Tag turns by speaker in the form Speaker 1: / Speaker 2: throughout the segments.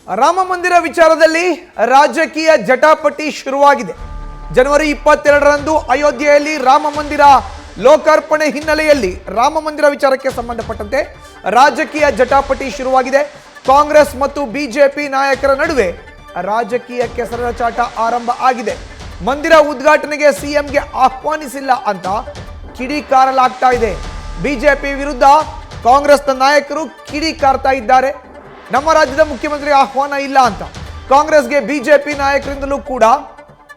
Speaker 1: ರಾಮ ಮಂದಿರ ವಿಚಾರದಲ್ಲಿ ರಾಜಕೀಯ ಜಟಾಪಟಿ ಶುರುವಾಗಿದೆ. ಜನವರಿ 22ರಂದು ಅಯೋಧ್ಯೆಯಲ್ಲಿ ರಾಮ ಮಂದಿರ ಲೋಕಾರ್ಪಣೆ ಹಿನ್ನೆಲೆಯಲ್ಲಿ ರಾಮ ಮಂದಿರ ವಿಚಾರಕ್ಕೆ ಸಂಬಂಧಪಟ್ಟಂತೆ ರಾಜಕೀಯ ಜಟಾಪಟಿ ಶುರುವಾಗಿದೆ. ಕಾಂಗ್ರೆಸ್ ಮತ್ತು ಬಿಜೆಪಿ ನಾಯಕರ ನಡುವೆ ರಾಜಕೀಯ ಕೆಸರಚಾಟ ಆರಂಭ ಆಗಿದೆ. ಮಂದಿರ ಉದ್ಘಾಟನೆಗೆ ಸಿಎಂಗೆ ಆಹ್ವಾನಿಸಿಲ್ಲ ಅಂತ ಕಿಡಿಕಾರಲಾಗ್ತಾ ಇದೆ. ಬಿಜೆಪಿ ವಿರುದ್ಧ ಕಾಂಗ್ರೆಸ್ನ ನಾಯಕರು ಕಿಡಿಕಾರ್ತಾ ಇದ್ದಾರೆ. ನಮ್ಮ ರಾಜ್ಯದ ಮುಖ್ಯಮಂತ್ರಿ ಆಹ್ವಾನ ಇಲ್ಲ ಅಂತ ಕಾಂಗ್ರೆಸ್ಗೆ ಬಿಜೆಪಿ ನಾಯಕರಿಂದಲೂ ಕೂಡ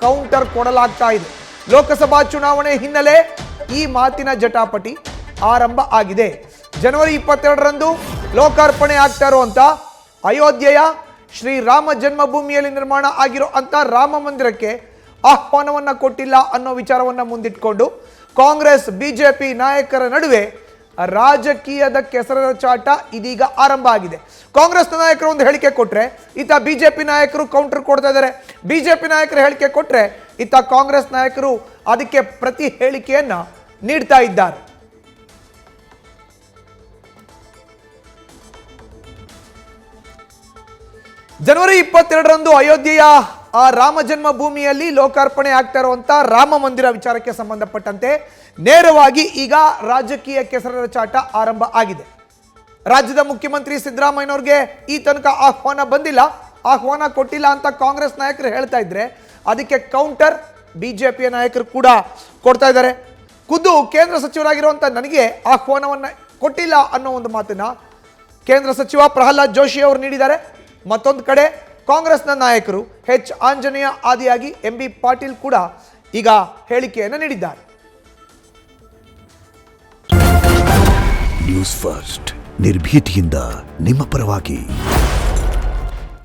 Speaker 1: ಕೌಂಟರ್ ಕೊಡಲಾಗ್ತಾ ಇದೆ. ಲೋಕಸಭಾ ಚುನಾವಣೆ ಹಿನ್ನೆಲೆ ಈ ಮಾತಿನ ಜಟಾಪಟಿ ಆರಂಭ ಆಗಿದೆ. ಜನವರಿ 22ರಂದು ಲೋಕಾರ್ಪಣೆ ಆಗ್ತಾ ಇರುವಂತ ಅಯೋಧ್ಯೆಯ ಶ್ರೀರಾಮ ಜನ್ಮಭೂಮಿಯಲ್ಲಿ ನಿರ್ಮಾಣ ಆಗಿರೋ ಅಂತ ರಾಮ ಮಂದಿರಕ್ಕೆ ಆಹ್ವಾನವನ್ನ ಕೊಟ್ಟಿಲ್ಲ ಅನ್ನೋ ವಿಚಾರವನ್ನ ಮುಂದಿಟ್ಕೊಂಡು ಕಾಂಗ್ರೆಸ್ ಬಿಜೆಪಿ ನಾಯಕರ ನಡುವೆ ರಾಜಕೀಯದ ಕೆಸರಚಾಟ ಇದೀಗ ಆರಂಭ ಆಗಿದೆ. ಕಾಂಗ್ರೆಸ್ನ ನಾಯಕರು ಒಂದು ಹೇಳಿಕೆ ಕೊಟ್ರೆ ಇತ್ತ ಬಿಜೆಪಿ ನಾಯಕರು ಕೌಂಟರ್ ಕೊಡ್ತಾ ಇದ್ದಾರೆ. ಬಿಜೆಪಿ ನಾಯಕರು ಹೇಳಿಕೆ ಕೊಟ್ರೆ ಇತ್ತ ಕಾಂಗ್ರೆಸ್ ನಾಯಕರು ಅದಕ್ಕೆ ಪ್ರತಿ ಹೇಳಿಕೆಯನ್ನ ನೀಡ್ತಾ ಇದ್ದಾರೆ. ಜನವರಿ 22ರಂದು ಅಯೋಧ್ಯೆಯ ರಾಮ ಜನ್ಮಭೂಮಿಯಲ್ಲಿ ಲೋಕಾರ್ಪಣೆ ಆಗ್ತಾ ಇರುವಂತ ರಾಮ ಮಂದಿರ ವಿಚಾರಕ್ಕೆ ಸಂಬಂಧಪಟ್ಟಂತೆ ನೇರವಾಗಿ ಈಗ ರಾಜಕೀಯ ಕೆಸರಚಾಟ ಆರಂಭ ಆಗಿದೆ. ರಾಜ್ಯದ ಮುಖ್ಯಮಂತ್ರಿ ಸಿದ್ದರಾಮಯ್ಯನವ್ರಿಗೆ ಈ ತನಕ ಆಹ್ವಾನ ಬಂದಿಲ್ಲ, ಆಹ್ವಾನ ಕೊಟ್ಟಿಲ್ಲ ಅಂತ ಕಾಂಗ್ರೆಸ್ ನಾಯಕರು ಹೇಳ್ತಾ ಇದ್ರೆ ಅದಕ್ಕೆ ಕೌಂಟರ್ ಬಿಜೆಪಿಯ ನಾಯಕರು ಕೂಡ ಕೊಡ್ತಾ ಇದ್ದಾರೆ. ಖುದ್ದು ಕೇಂದ್ರ ಸಚಿವರಾಗಿರುವಂತ ನನಗೆ ಆಹ್ವಾನವನ್ನ ಕೊಟ್ಟಿಲ್ಲ ಅನ್ನೋ ಒಂದು ಮಾತನ್ನ ಕೇಂದ್ರ ಸಚಿವ ಪ್ರಹ್ಲಾದ್ ಜೋಶಿ ಅವರು ನೀಡಿದ್ದಾರೆ. ಮತ್ತೊಂದು ಕಡೆ ಕಾಂಗ್ರೆಸ್ನ ನಾಯಕರು ಎಚ್ ಆಂಜನೇಯ ಆದಿಯಾಗಿ ಎಂಬಿ ಪಾಟೀಲ್ ಕೂಡ ಈಗ ಹೇಳಿಕೆಯನ್ನು ನೀಡಿದ್ದಾರೆ.
Speaker 2: ನ್ಯೂಸ್ ಫಸ್ಟ್ ನಿರ್ಭೀತಿಯಿಂದ ನಿಮ್ಮ ಪರವಾಗಿ.